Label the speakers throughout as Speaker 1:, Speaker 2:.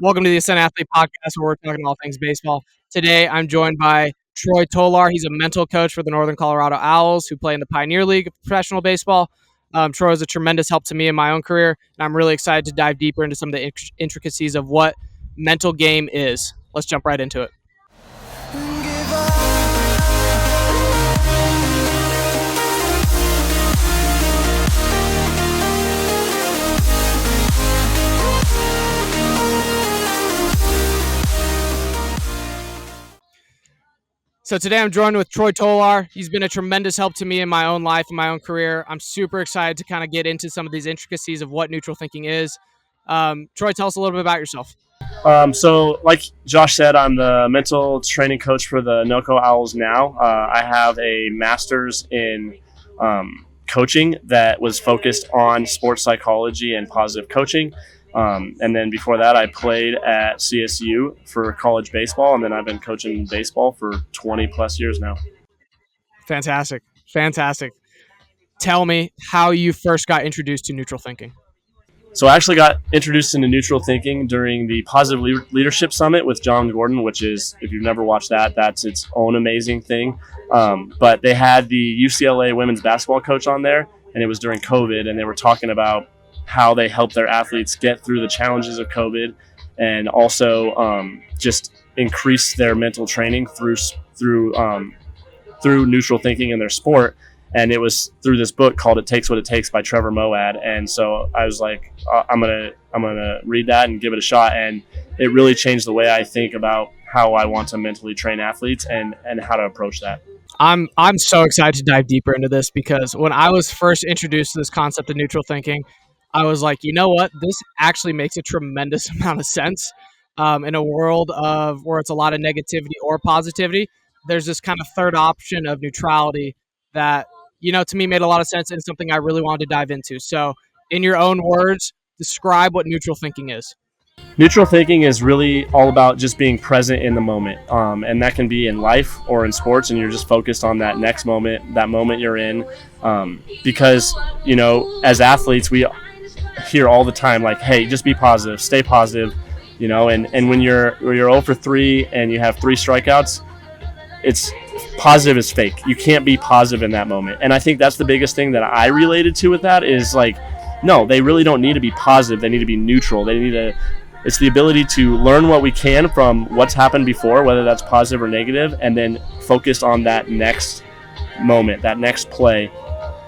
Speaker 1: Welcome to the Ascent Athlete Podcast, where we're talking all things baseball. Today, I'm joined by Troy Tolar. He's a mental coach for the Northern Colorado Owlz, who play in the Pioneer League of professional baseball. Troy was a tremendous help to me in my own career, and I'm really excited to dive deeper into some of the intricacies of what mental game is. Let's jump right into it. So today I'm joined with Troy Tolar. He's been a tremendous help to me in my own life, in my own career. I'm super excited to kind of get into some of these intricacies of what neutral thinking is. Troy, tell us a little bit about yourself.
Speaker 2: So like Josh said, I'm the mental training coach for the NOCO Owlz now. I have a master's in coaching that was focused on sports psychology and positive coaching. And then before that, I played at CSU for college baseball, and then I've been coaching baseball for 20 plus years now.
Speaker 1: Fantastic. Tell me how you first got introduced to neutral thinking.
Speaker 2: So I actually got introduced into neutral thinking during the Positive Leadership Summit with John Gordon, which is, if you've never watched that, that's its own amazing thing. But they had the UCLA women's basketball coach on there, and it was during COVID, and they were talking about how they help their athletes get through the challenges of COVID, and also just increase their mental training through neutral thinking in their sport. And it was through this book called "It Takes What It Takes" by Trevor Moawad. And so I was like, I'm gonna read that and give it a shot. And it really changed the way I think about how I want to mentally train athletes and how to approach that.
Speaker 1: I'm so excited to dive deeper into this, because when I was first introduced to this concept of neutral thinking, I was like, you know what? This actually makes a tremendous amount of sense. In a world of where it's a lot of negativity or positivity, there's this kind of third option of neutrality that, to me made a lot of sense and something I really wanted to dive into. So in your own words, describe what neutral thinking is.
Speaker 2: Neutral thinking is really all about just being present in the moment. And that can be in life or in sports, and you're just focused on that next moment, that moment you're in. Because, as athletes, we hear all the time, like, hey, just be positive, stay positive, and when you're 0 for 3 and you have 3 strikeouts, it's positive is fake. You can't be positive in that moment. And I think that's the biggest thing that I related to with that is like, no, they really don't need to be positive. They need to be neutral. It's the ability to learn what we can from what's happened before, whether that's positive or negative, and then focus on that next moment, that next play.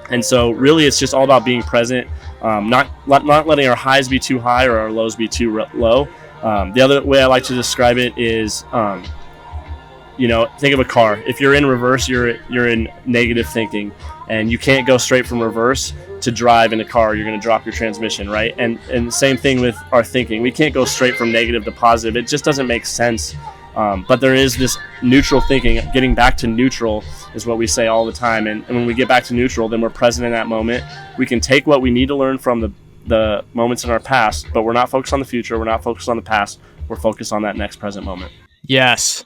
Speaker 2: And so really it's just all about being present, not letting our highs be too high or our lows be too low. The other way I like to describe it is, think of a car. If you're in reverse, you're in negative thinking, and you can't go straight from reverse to drive in a car. You're going to drop your transmission, right? And same thing with our thinking. We can't go straight from negative to positive. It just doesn't make sense. But there is this neutral thinking. Getting back to neutral is what we say all the time. And when we get back to neutral, then we're present in that moment. We can take what we need to learn from the moments in our past, but we're not focused on the future. We're not focused on the past. We're focused on that next present moment.
Speaker 1: Yes.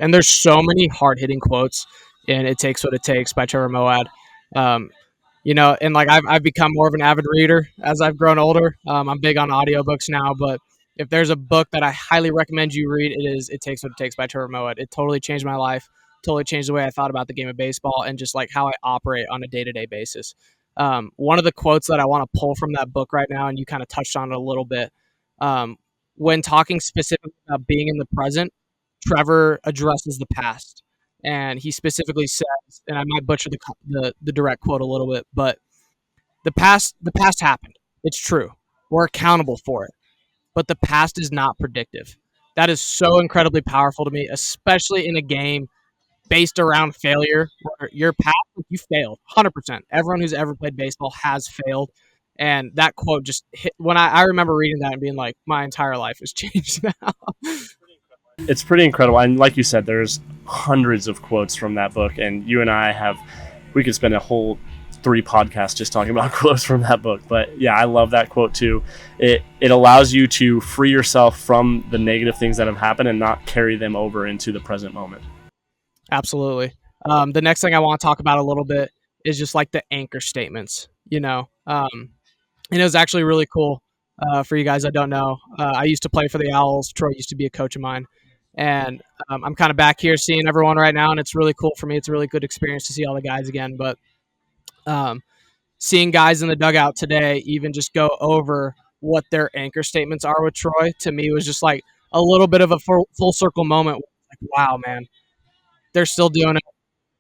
Speaker 1: And there's so many hard-hitting quotes in "It Takes What It Takes" by Trevor Moawad. And like I've become more of an avid reader as I've grown older. I'm big on audiobooks now, but if there's a book that I highly recommend you read, it is "It Takes What It Takes" by Trevor Moawad. It totally changed my life, totally changed the way I thought about the game of baseball and just like how I operate on a day-to-day basis. One of the quotes that I want to pull from that book right now, and you kind of touched on it a little bit, when talking specifically about being in the present, Trevor addresses the past, and he specifically says, and I might butcher the direct quote a little bit, but the past happened. It's true. We're accountable for it, but the past is not predictive. That is so incredibly powerful to me, especially in a game based around failure, where your past, you failed 100%. Everyone who's ever played baseball has failed. And that quote just hit when I remember reading that and being like, my entire life has changed now.
Speaker 2: It's pretty incredible. And like you said, there's hundreds of quotes from that book. And you and I we could spend a whole 3 podcasts just talking about quotes from that book. But yeah, I love that quote too. It allows you to free yourself from the negative things that have happened and not carry them over into the present moment.
Speaker 1: Absolutely. The next thing I want to talk about a little bit is just like the anchor statements, and it was actually really cool. For you guys that don't know, I used to play for the Owls. Troy used to be a coach of mine, and I'm kind of back here seeing everyone right now, and it's really cool for me. It's a really good experience to see all the guys again. But um, seeing guys in the dugout today even just go over what their anchor statements are with Troy, to me was just like a little bit of a full circle moment. Like, wow, man, they're still doing it.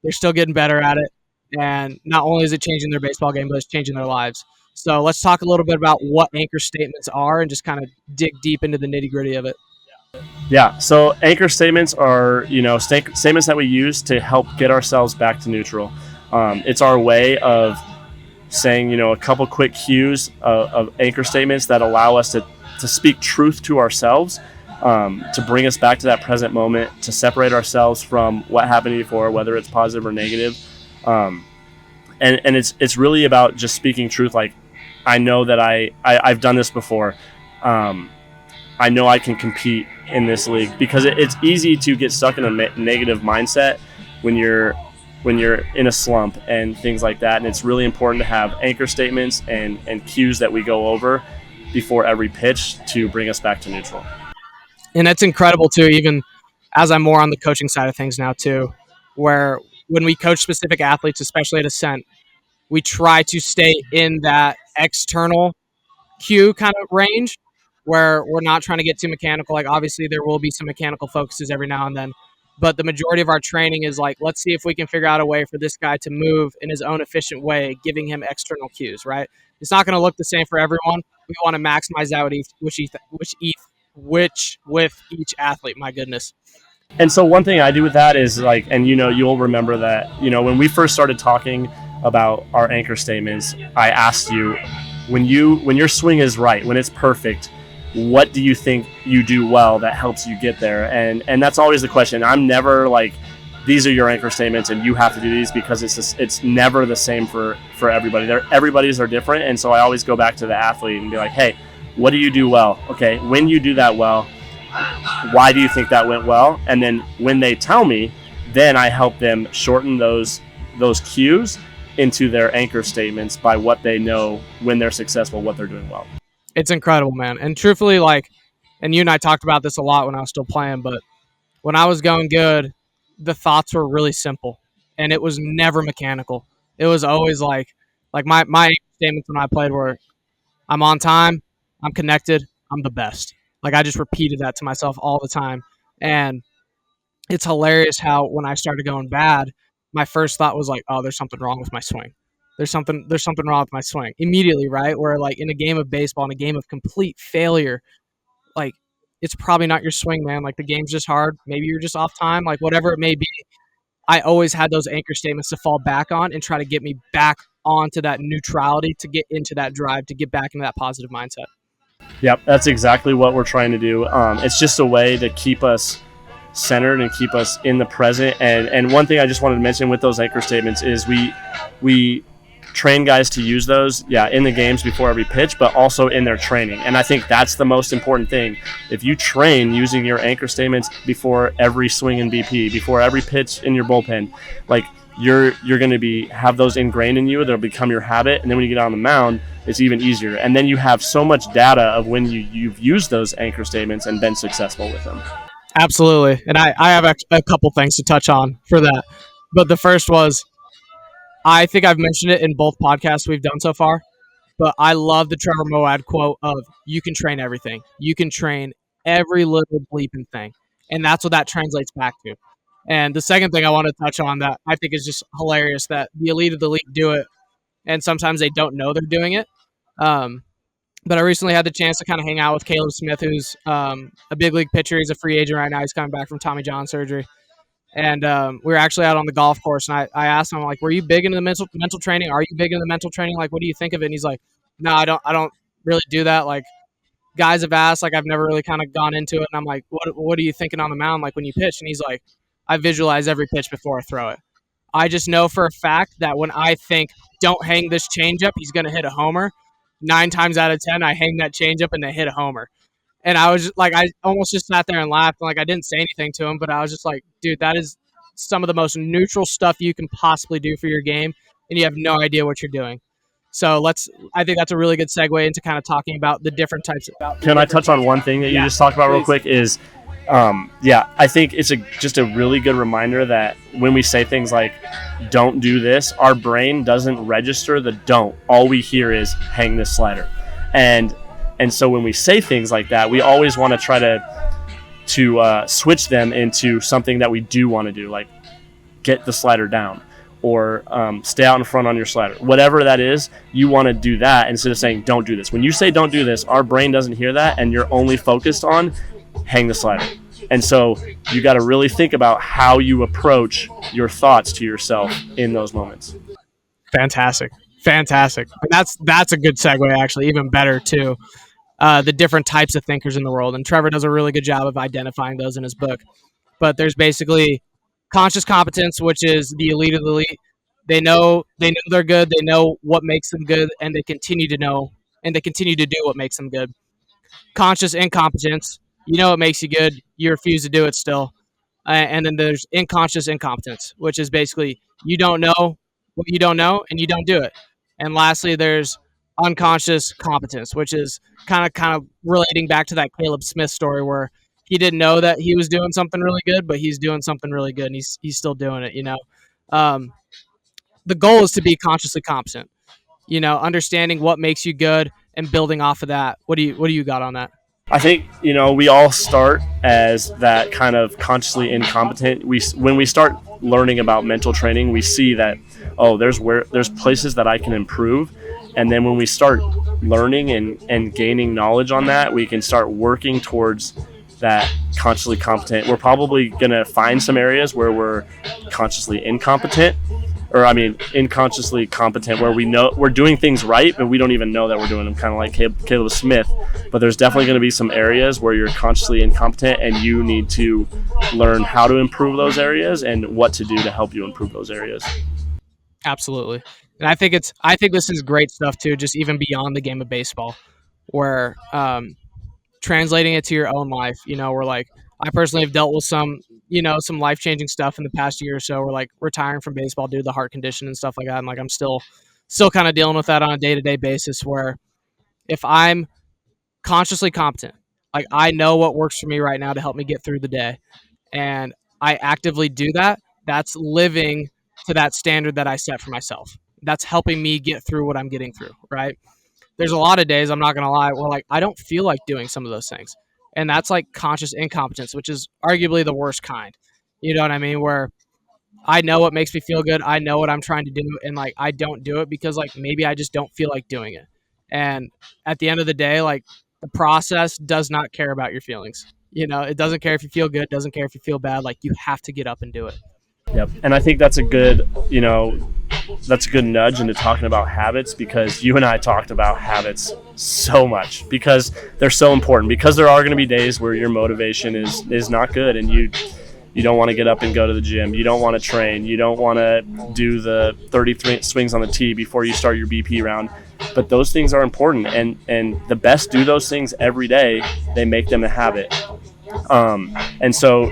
Speaker 1: They're still getting better at it. And not only is it changing their baseball game, but it's changing their lives. So let's talk a little bit about what anchor statements are and just kind of dig deep into the nitty gritty of it.
Speaker 2: Yeah. So anchor statements are, statements that we use to help get ourselves back to neutral. It's our way of saying, a couple quick cues of anchor statements that allow us to speak truth to ourselves, to bring us back to that present moment, to separate ourselves from what happened before, whether it's positive or negative. And it's really about just speaking truth. Like, I know that I've done this before. I know I can compete in this league, because it's easy to get stuck in a negative mindset when you're in a slump and things like that. And it's really important to have anchor statements and cues that we go over before every pitch to bring us back to neutral.
Speaker 1: And that's incredible too, even as I'm more on the coaching side of things now too, where when we coach specific athletes, especially at Ascent, we try to stay in that external cue kind of range where we're not trying to get too mechanical. Like, obviously there will be some mechanical focuses every now and then, but the majority of our training is like, let's see if we can figure out a way for this guy to move in his own efficient way, giving him external cues, right? It's not going to look the same for everyone. We want to maximize out which with each athlete. My goodness.
Speaker 2: And so one thing I do with that is like, and you'll remember that, when we first started talking about our anchor statements, I asked you, when your swing is right, when it's perfect, what do you think you do well that helps you get there? And that's always the question. I'm never like, these are your anchor statements and you have to do these, because it's never the same for everybody. Everybody's are different. And so I always go back to the athlete and be like, hey, what do you do well? Okay, when you do that well, why do you think that went well? And then when they tell me, then I help them shorten those cues into their anchor statements by what they know when they're successful, what they're doing well.
Speaker 1: It's incredible, man. And truthfully, like, and you and I talked about this a lot when I was still playing, but when I was going good, the thoughts were really simple and it was never mechanical. It was always like my statements when I played were, I'm on time, I'm connected, I'm the best. Like, I just repeated that to myself all the time. And it's hilarious how when I started going bad, my first thought was like, oh, there's something wrong with my swing. There's something wrong with my swing immediately, right? Where like in a game of baseball, in a game of complete failure, like, it's probably not your swing, man. Like, the game's just hard. Maybe you're just off time, like whatever it may be. I always had those anchor statements to fall back on and try to get me back onto that neutrality, to get into that drive, to get back into that positive mindset.
Speaker 2: Yep, that's exactly what we're trying to do. It's just a way to keep us centered and keep us in the present. And one thing I just wanted to mention with those anchor statements is we train guys to use those, in the games before every pitch, but also in their training. And I think that's the most important thing. If you train using your anchor statements before every swing in BP, before every pitch in your bullpen, like, you're going to have those ingrained in you. They'll become your habit. And then when you get on the mound, it's even easier. And then you have so much data of when you've used those anchor statements and been successful with them.
Speaker 1: Absolutely. And I have a couple things to touch on for that. But the first was, I think I've mentioned it in both podcasts we've done so far, but I love the Trevor Moawad quote of, you can train everything. You can train every little bleeping thing. And that's what that translates back to. And the second thing I want to touch on that I think is just hilarious, that the elite of the league do it, and sometimes they don't know they're doing it. But I recently had the chance to kind of hang out with Caleb Smith, who's a big league pitcher. He's a free agent right now. He's coming back from Tommy John surgery. And we were actually out on the golf course, and I asked him, like, were you big into the mental training? Are you big into the mental training? Like, what do you think of it? And he's like, no, I don't really do that. Like, guys have asked, like, I've never really kind of gone into it. And I'm like, what are you thinking on the mound, like, when you pitch? And he's like, I visualize every pitch before I throw it. I just know for a fact that when I think, don't hang this changeup, he's going to hit a homer, 9 times out of 10, I hang that changeup and they hit a homer. And I was just, like, I almost just sat there and laughed. And, like, I didn't say anything to him, but I was just like, dude, that is some of the most neutral stuff you can possibly do for your game, and you have no idea what you're doing. So I think that's a really good segue into kind of talking about the different types of.
Speaker 2: Can I touch on one thing that you just talked about real quick? Is yeah, I think it's just a really good reminder that when we say things like "don't do this," our brain doesn't register the "don't." All we hear is "hang this slider," and so when we say things like that, we always want to try to switch them into something that we do want to do, like get the slider down or stay out in front on your slider. Whatever that is, you want to do that instead of saying don't do this. When you say don't do this, our brain doesn't hear that, and you're only focused on hang the slider. And so you got to really think about how you approach your thoughts to yourself in those moments.
Speaker 1: Fantastic. Fantastic. And that's a good segue, actually, even better, too. The different types of thinkers in the world. And Trevor does a really good job of identifying those in his book. But there's basically conscious competence, which is the elite of the elite. They know they're good, they know what makes them good, and they continue to know and they continue to do what makes them good. Conscious incompetence, you know it makes you good, you refuse to do it still. And then there's unconscious incompetence, which is basically you don't know what you don't know and you don't do it. And lastly, there's unconscious competence, which is kind of relating back to that Caleb Smith story where he didn't know that he was doing something really good, but he's doing something really good and he's still doing it. Um, the goal is to be consciously competent. Understanding what makes you good and building off of that. What do you got on that?
Speaker 2: I think we all start as that kind of consciously incompetent. When we start learning about mental training, we see that there's places that I can improve, and then when we start learning and gaining knowledge on that, we can start working towards that consciously competent. We're probably gonna find some areas where we're consciously incompetent, or unconsciously competent, where we know we're doing things right, but we don't even know that we're doing them, kind of like Caleb Smith. But there's definitely going to be some areas where you're consciously incompetent, and you need to learn how to improve those areas and what to do to help you improve those areas.
Speaker 1: Absolutely. And I think this is great stuff too, just even beyond the game of baseball, where translating it to your own life. We're like, I personally have dealt with some life changing stuff in the past year or so. We're like retiring from baseball due to the heart condition and stuff like that. And like I'm still kind of dealing with that on a day to day basis. Where if I'm consciously competent, like I know what works for me right now to help me get through the day, and I actively do that. That's living to that standard that I set for myself. That's helping me get through what I'm getting through. Right. There's a lot of days, I'm not gonna lie, where like I don't feel like doing some of those things. And that's like conscious incompetence, which is arguably the worst kind. You know what I mean? Where I know what makes me feel good, I know what I'm trying to do, and like I don't do it because like maybe I just don't feel like doing it. And at the end of the day, like the process does not care about your feelings. It doesn't care if you feel good, doesn't care if you feel bad, like you have to get up and do it.
Speaker 2: Yep. And I think that's a good, that's a good nudge into talking about habits, because you and I talked about habits so much because they're so important, because there are going to be days where your motivation is not good, and you don't want to get up and go to the gym. You don't want to train. You don't want to do the 33 swings on the tee before you start your BP round. But those things are important, and the best do those things every day. They make them a habit. And so,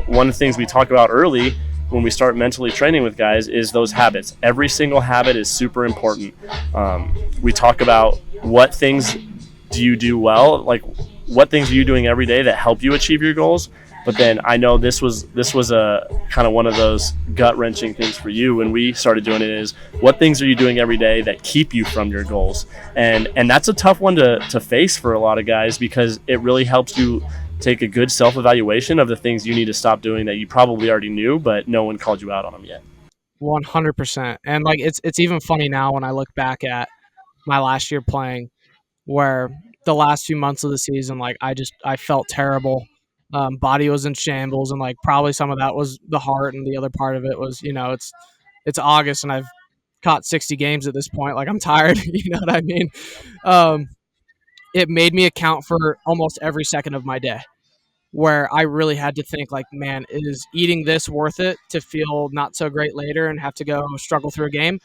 Speaker 2: one of the things we talk about early when we start mentally training with guys is those habits. Every single habit is super important. We talk about what things do you do well, like what things are you doing every day that help you achieve your goals. But then I know this was a kind of one of those gut-wrenching things for you when we started doing it, is what things are you doing every day that keep you from your goals? And that's a tough one to face for a lot of guys, because it really helps you take a good self-evaluation of the things you need to stop doing that you probably already knew, but no one called you out on them yet.
Speaker 1: 100%. And like it's even funny now when I look back at my last year playing, where the last few months of the season, like I felt terrible. Body was in shambles, and like probably some of that was the heart, and the other part of it was it's August and I've caught 60 games at this point. Like I'm tired, you know what I mean? Um, it made me account for almost every second of my day, where I really had to think like, man, is eating this worth it to feel not so great later and have to go struggle through a game?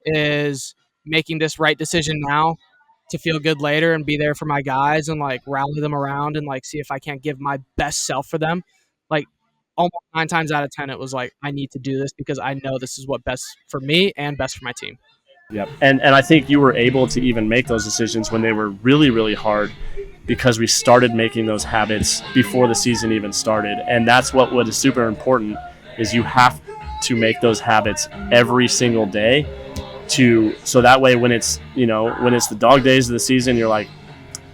Speaker 1: Is making this right decision now to feel good later and be there for my guys and like rally them around and like see if I can't give my best self for them? Like almost 9 times out of 10, it was like, I need to do this because I know this is what best for me and best for my team.
Speaker 2: Yep. And I think you were able to even make those decisions when they were really, really hard because we started making those habits before the season even started. And that's what is super important is you have to make those habits every single day to so that way when it's when it's the dog days of the season, you're like,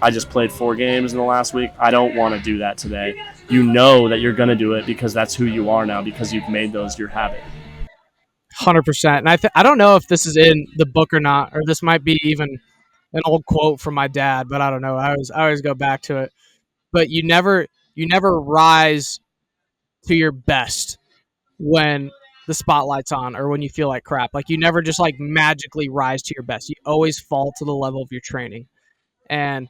Speaker 2: I just played 4 games in the last week. I don't want to do that today. You know that you're going to do it because that's who you are now because you've made those your habit.
Speaker 1: 100%. And I don't know if this is in the book or not, or this might be even an old quote from my dad, but I don't know. I always go back to it. But you never rise to your best when the spotlight's on or when you feel like crap. Like you never just like magically rise to your best. You always fall to the level of your training. And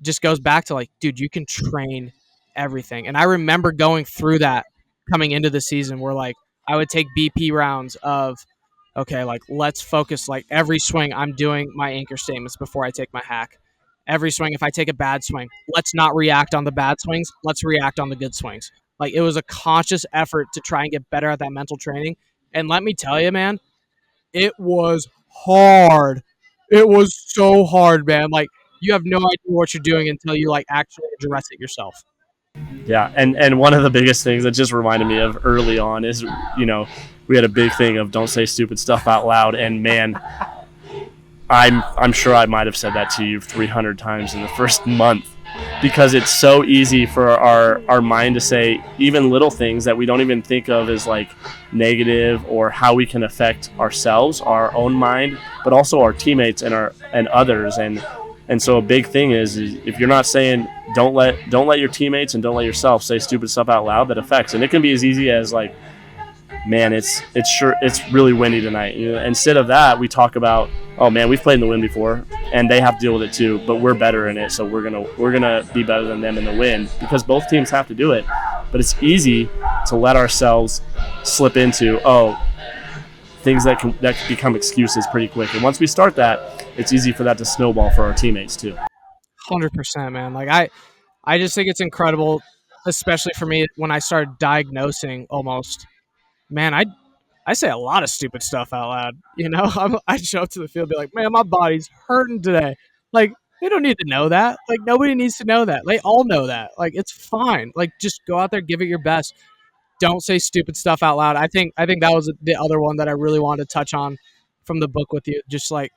Speaker 1: just goes back to like, dude, you can train everything. And I remember going through that coming into the season where like I would take BP rounds of, okay, like let's focus. Like every swing, I'm doing my anchor statements before I take my hack. Every swing, if I take a bad swing, let's not react on the bad swings. Let's react on the good swings. Like it was a conscious effort to try and get better at that mental training. And let me tell you, man, it was hard. It was so hard, man. Like you have no idea what you're doing until you like actually address it yourself.
Speaker 2: Yeah, and one of the biggest things that just reminded me of early on is we had a big thing of don't say stupid stuff out loud, and man, I'm sure I might have said that to you 300 times in the first month because it's so easy for our mind to say even little things that we don't even think of as like negative or how we can affect ourselves, our own mind, but also our teammates and others. And so a big thing is if you're not saying don't let your teammates and don't let yourself say stupid stuff out loud, that affects. And it can be as easy as like, man, it's really windy tonight. Instead of that, we talk about, oh man, we've played in the wind before, and they have to deal with it too. But we're better in it, so we're gonna be better than them in the wind because both teams have to do it. But it's easy to let ourselves slip into things that can become excuses pretty quick. And once we start that, it's easy for that to snowball for our teammates too.
Speaker 1: 100%, man. Like I just think it's incredible, especially for me when I started diagnosing almost. Man, I say a lot of stupid stuff out loud. I'd show up to the field and be like, man, my body's hurting today. Like, they don't need to know that. Like, nobody needs to know that. They all know that. Like, it's fine. Like, just go out there, give it your best. Don't say stupid stuff out loud. I think that was the other one that I really wanted to touch on from the book with you. Just like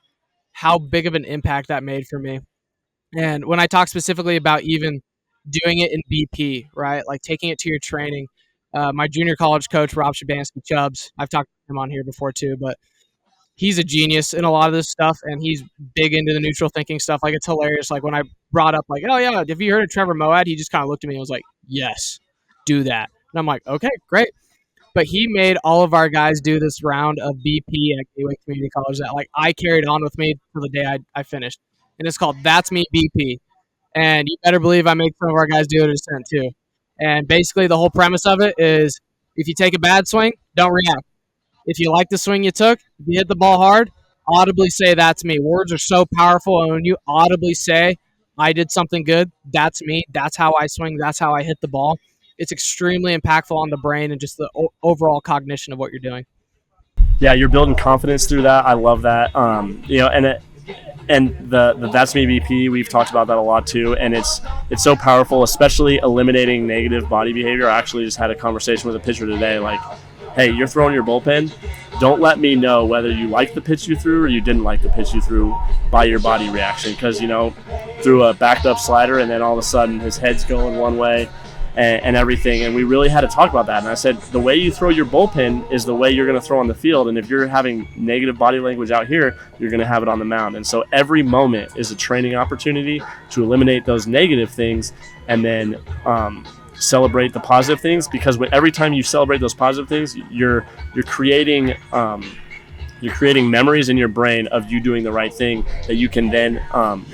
Speaker 1: how big of an impact that made for me. And when I talk specifically about even doing it in BP, right? Like taking it to your training. My junior college coach, Rob Shabansky Chubbs, I've talked to him on here before too, but he's a genius in a lot of this stuff, and he's big into the neutral thinking stuff. Like it's hilarious. Like when I brought up, like, oh yeah, have you heard of Trevor Moad? He just kind of looked at me and was like, yes, do that. And I'm like, okay, great. But he made all of our guys do this round of BP at Gateway Community College that like I carried on with me till the day I finished, and it's called That's Me BP. And you better believe I make some of our guys do it at Ascent too. And basically, the whole premise of it is if you take a bad swing, don't react. If you like the swing you took, if you hit the ball hard, audibly say, that's me. Words are so powerful. And when you audibly say, I did something good, that's me, that's how I swing, that's how I hit the ball, it's extremely impactful on the brain and just the overall cognition of what you're doing.
Speaker 2: Yeah, you're building confidence through that. I love that. And the that's me BP, we've talked about that a lot too, and it's so powerful, especially eliminating negative body behavior. I actually just had a conversation with a pitcher today, like, hey, you're throwing your bullpen, don't let me know whether you like the pitch you threw or you didn't like the pitch you threw by your body reaction, because threw a backed up slider and then all of a sudden his head's going one way and everything. And we really had to talk about that. And I said, the way you throw your bullpen is the way you're going to throw on the field. And if you're having negative body language out here, you're going to have it on the mound. And so every moment is a training opportunity to eliminate those negative things and then celebrate the positive things, because every time you celebrate those positive things, you're creating memories in your brain of you doing the right thing that you can then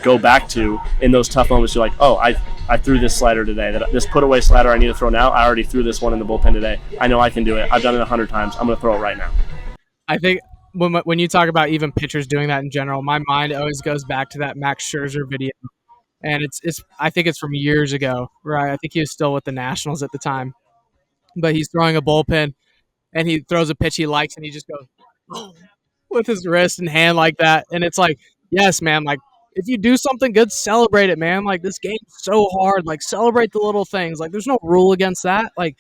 Speaker 2: go back to in those tough moments. You're like, oh, I threw this slider today, this put away slider I need to throw now. I already threw this one in the bullpen today. I know I can do it. I've done it 100 times. I'm going to throw it right now.
Speaker 1: I think when you talk about even pitchers doing that in general, my mind always goes back to that Max Scherzer video. And it's I think it's from years ago, right? I think he was still with the Nationals at the time. But he's throwing a bullpen and he throws a pitch he likes and he just goes, boom, with his wrist and hand like that. And it's like, yes, man, like if you do something good, celebrate it, man. Like this game's so hard. Like celebrate the little things. Like there's no rule against that. Like,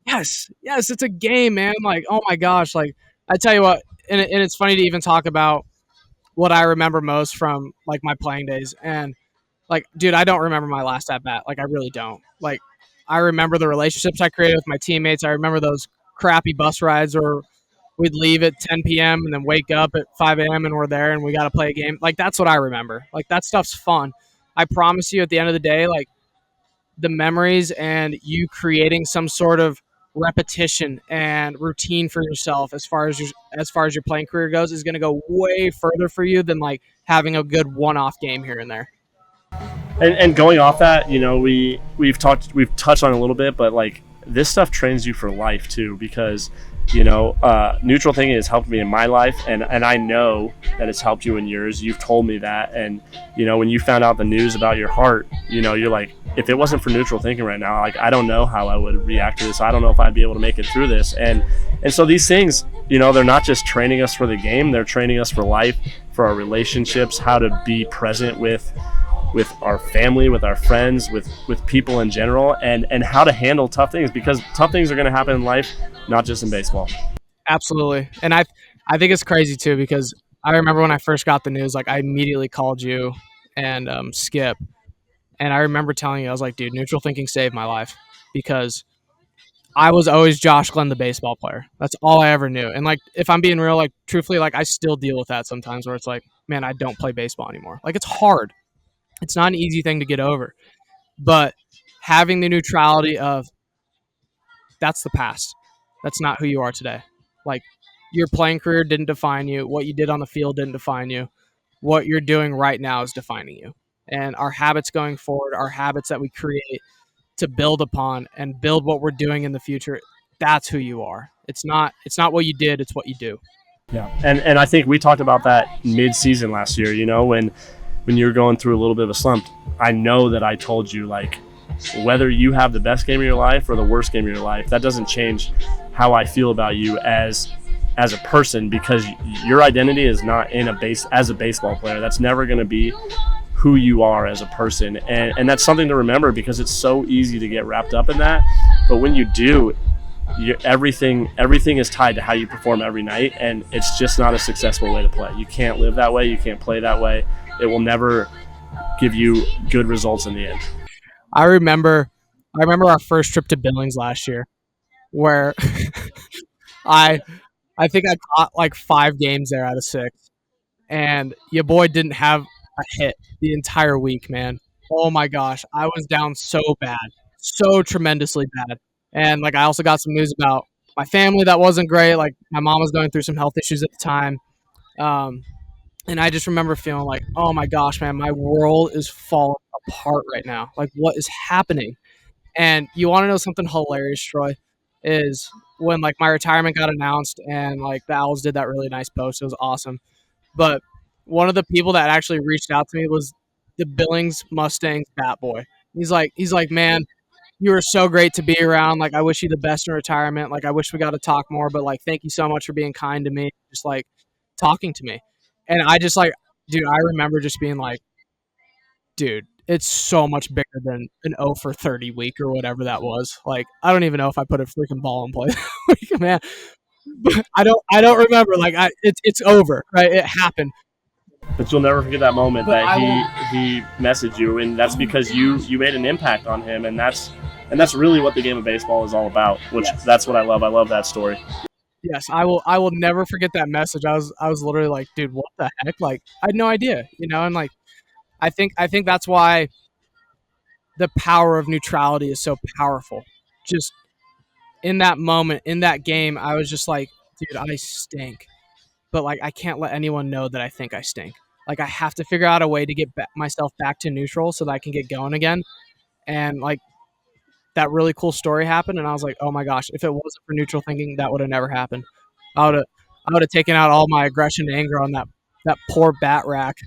Speaker 1: yes, it's a game, man. Like, oh my gosh, like I tell you what, and it's funny to even talk about what I remember most from like my playing days. And like, dude, I don't remember my last at bat. Like, I really don't. Like, I remember the relationships I created with my teammates. I remember those crappy bus rides where we'd leave at 10 p.m. and then wake up at 5 a.m. and we're there and we got to play a game. Like, that's what I remember. Like, that stuff's fun. I promise you, at the end of the day, like the memories and you creating some sort of repetition and routine for yourself as far as your playing career goes is going to go way further for you than like having a good one-off game here and there.
Speaker 2: And going off that, you know, we've touched on it a little bit, but like this stuff trains you for life too, because you know, neutral thinking has helped me in my life, and I know that it's helped you in yours. You've told me that, and you know, when you found out the news about your heart, you know, you're like, if it wasn't for neutral thinking right now, like I don't know how I would react to this. I don't know if I'd be able to make it through this, and so these things, you know, they're not just training us for the game; they're training us for life, for our relationships, how to be present with our family, with our friends, with people in general, and how to handle tough things, because tough things are going to happen in life, not just in baseball.
Speaker 1: Absolutely. And I think it's crazy too, because I remember when I first got the news, like I immediately called you and Skip, and I remember telling you, I was like, dude, neutral thinking saved my life, because I was always Josh Glenn, the baseball player. That's all I ever knew. And like, if I'm being real, like truthfully, like I still deal with that sometimes, where it's like, man, I don't play baseball anymore. Like it's hard. It's not an easy thing to get over, but having the neutrality of that's the past. That's not who you are today. Like your playing career didn't define you. What you did on the field didn't define you. What you're doing right now is defining you. And our habits going forward, our habits that we create to build upon and build what we're doing in the future, that's who you are. It's not what you did, it's what you do.
Speaker 2: Yeah. And I think we talked about that mid-season last year, you know, when you were going through a little bit of a slump. I know that I told you, like, whether you have the best game of your life or the worst game of your life, that doesn't change how I feel about you as a person, because your identity is not as a baseball player. That's never going to be who you are as a person, and that's something to remember, because it's so easy to get wrapped up in that. But when you do, everything is tied to how you perform every night, and it's just not a successful way to play. You can't live that way. You can't play that way. It will never give you good results in the end.
Speaker 1: I remember our first trip to Billings last year, where I think I caught like 5 games there out of 6, and your boy didn't have a hit the entire week, man. Oh my gosh, I was down so bad, so tremendously bad. And like I also got some news about my family that wasn't great. Like my mom was going through some health issues at the time. And I just remember feeling like, oh my gosh, man, my world is falling apart right now. Like, what is happening? And you want to know something hilarious, Troy, is when like my retirement got announced and like the Owls did that really nice post. It was awesome. But one of the people that actually reached out to me was the Billings Mustangs bat boy. He's like, man, you were so great to be around. Like, I wish you the best in retirement. Like, I wish we got to talk more, but like, thank you so much for being kind to me. Just like talking to me. And I just like, dude, I remember just being like, dude, it's so much bigger than an 0 for 30 week or whatever that was. Like, I don't even know if I put a freaking ball in play that week, man. But I don't remember. Like, it's over, right? It happened.
Speaker 2: But you'll never forget that moment that he messaged you, and that's because you made an impact on him, and that's really what the game of baseball is all about. Which That's what I love. I love that story.
Speaker 1: Yes, I will never forget that message. I was literally like, dude, what the heck? Like, I had no idea, you know. And like, I think that's why the power of neutrality is so powerful. Just in that moment, in that game, I was just like, dude, I stink. But like, I can't let anyone know that I think I stink. Like, I have to figure out a way to get myself back to neutral so that I can get going again. And like, that really cool story happened, and I was like, oh my gosh, if it wasn't for neutral thinking, that would have never happened. I would have taken out all my aggression and anger on that poor bat rack.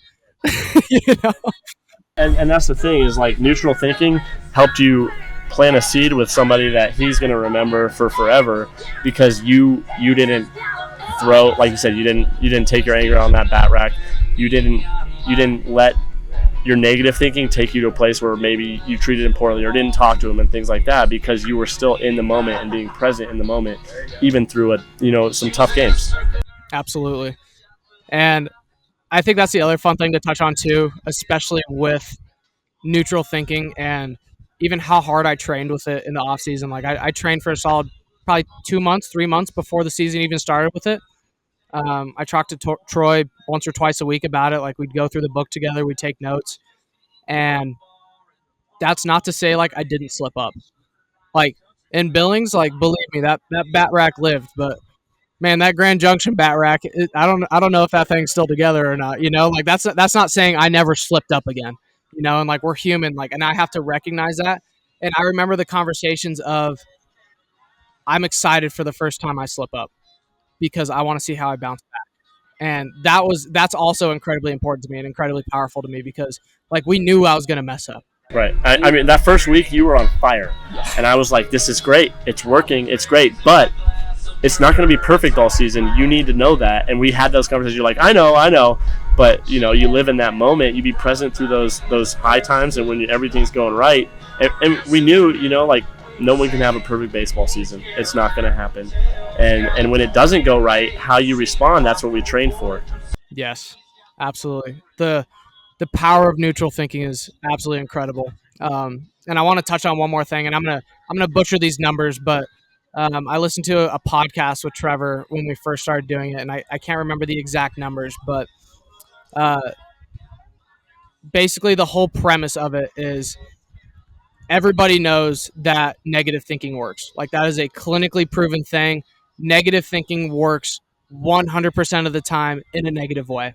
Speaker 1: You know?
Speaker 2: And that's the thing, is like neutral thinking helped you plant a seed with somebody that he's going to remember for forever, because you didn't throw, like you said, you didn't take your anger on that bat rack. You didn't let your negative thinking take you to a place where maybe you treated him poorly or didn't talk to him and things like that, because you were still in the moment and being present in the moment, even through some tough games.
Speaker 1: Absolutely. And I think that's the other fun thing to touch on too, especially with neutral thinking and even how hard I trained with it in the off season. Like I trained for a solid probably 2 months, 3 months before the season even started with it. I talked to Troy once or twice a week about it. Like we'd go through the book together, we'd take notes, and that's not to say like I didn't slip up. Like in Billings, like believe me, that bat rack lived, but man, that Grand Junction bat rack, I don't know if that thing's still together or not. Like that's not saying I never slipped up again. And like we're human, like, and I have to recognize that. And I remember the conversations of I'm excited for the first time I slip up because I want to see how I bounce back. And that's also incredibly important to me and incredibly powerful to me because like we knew I was going to mess up.
Speaker 2: Right. I mean, that first week you were on fire, and I was like, "This is great. It's working. It's great." But it's not going to be perfect all season. You need to know that. And we had those conversations. You're like, I know. But, you live in that moment. You be present through those high times and when everything's going right. And we knew, like, no one can have a perfect baseball season. It's not going to happen. And when it doesn't go right, how you respond, that's what we train for.
Speaker 1: Yes, absolutely. The power of neutral thinking is absolutely incredible. And I want to touch on one more thing, and I'm gonna butcher these numbers, but I listened to a podcast with Trevor when we first started doing it, and I can't remember the exact numbers, but basically the whole premise of it is everybody knows that negative thinking works. Like that is a clinically proven thing. Negative thinking works 100% of the time in a negative way.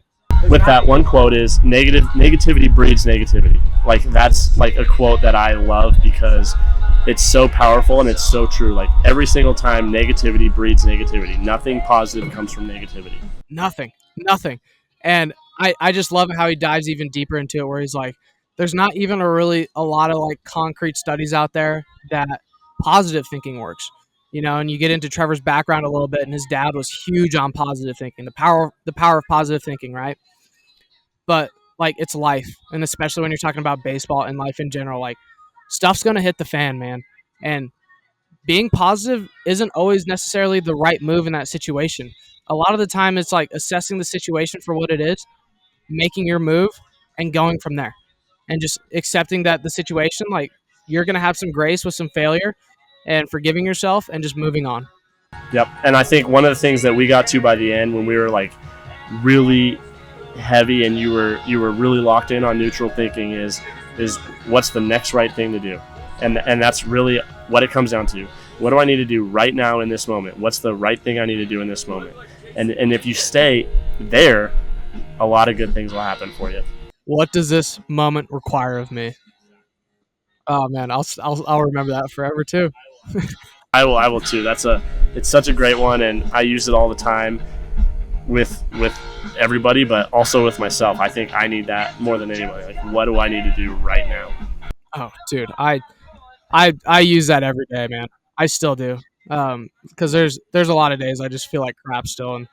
Speaker 2: With that one quote is negativity breeds negativity. Like that's like a quote that I love because it's so powerful and it's so true. Like every single time negativity breeds negativity. Nothing positive comes from negativity.
Speaker 1: Nothing. And I just love how he dives even deeper into it where he's like, there's not even a lot of like concrete studies out there that positive thinking works. And you get into Trevor's background a little bit, and his dad was huge on positive thinking, the power of positive thinking, right? But like it's life, and especially when you're talking about baseball and life in general, like stuff's gonna hit the fan, man. And being positive isn't always necessarily the right move in that situation. A lot of the time, it's like assessing the situation for what it is, making your move, and going from there, and just accepting that the situation, like you're gonna have some grace with some failure, and forgiving yourself, and just moving on.
Speaker 2: Yep. And I think one of the things that we got to by the end when we were like really heavy and you were really locked in on neutral thinking is what's the next right thing to do, and that's really what it comes down to. What do I need to do right now in this moment? What's the right thing I need to do in this moment? And if you stay there, a lot of good things will happen for you.
Speaker 1: What does this moment require of me? Oh man, I'll remember that forever too.
Speaker 2: I will too. It's such a great one, and I use it all the time with everybody, but also with myself. I think I need that more than anybody. Like, what do I need to do right now?
Speaker 1: Oh, dude, I use that every day, man. I still do. Because there's a lot of days I just feel like crap still, and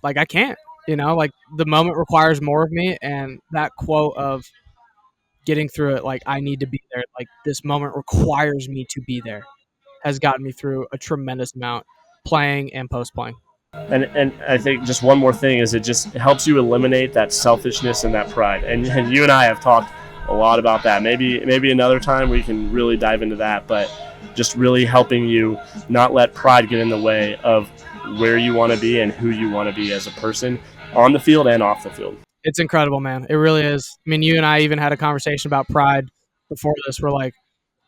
Speaker 1: like I can't. Like the moment requires more of me, and that quote of getting through it, like I need to be there. Like this moment requires me to be there, has gotten me through a tremendous amount, playing and post playing.
Speaker 2: And I think just one more thing is it helps you eliminate that selfishness and that pride. And you and I have talked a lot about that. Maybe another time we can really dive into that, but just really helping you not let pride get in the way of where you want to be and who you want to be as a person on the field and off the field.
Speaker 1: It's incredible, man. It really is. I mean, you and I even had a conversation about pride before this. We're like,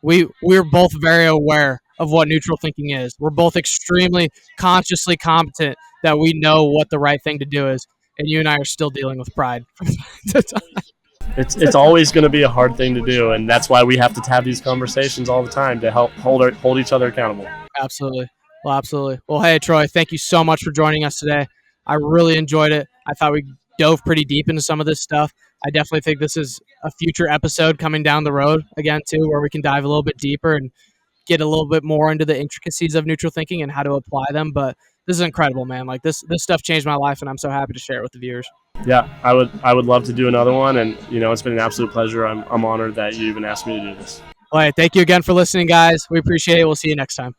Speaker 1: we're both very aware of what neutral thinking is. We're both extremely consciously competent that we know what the right thing to do is. And you and I are still dealing with pride.
Speaker 2: It's always going to be a hard thing to do, and that's why we have to have these conversations all the time to help hold each other accountable.
Speaker 1: Absolutely. Well, absolutely. Well, hey, Troy, thank you so much for joining us today. I really enjoyed it. I thought we dove pretty deep into some of this stuff. I definitely think this is a future episode coming down the road again, too, where we can dive a little bit deeper and get a little bit more into the intricacies of neutral thinking and how to apply them. But this is incredible, man. Like this stuff changed my life, and I'm so happy to share it with the viewers.
Speaker 2: Yeah, I would love to do another one, and it's been an absolute pleasure. I'm honored that you even asked me to do this.
Speaker 1: All right, thank you again for listening, guys. We appreciate it. We'll see you next time.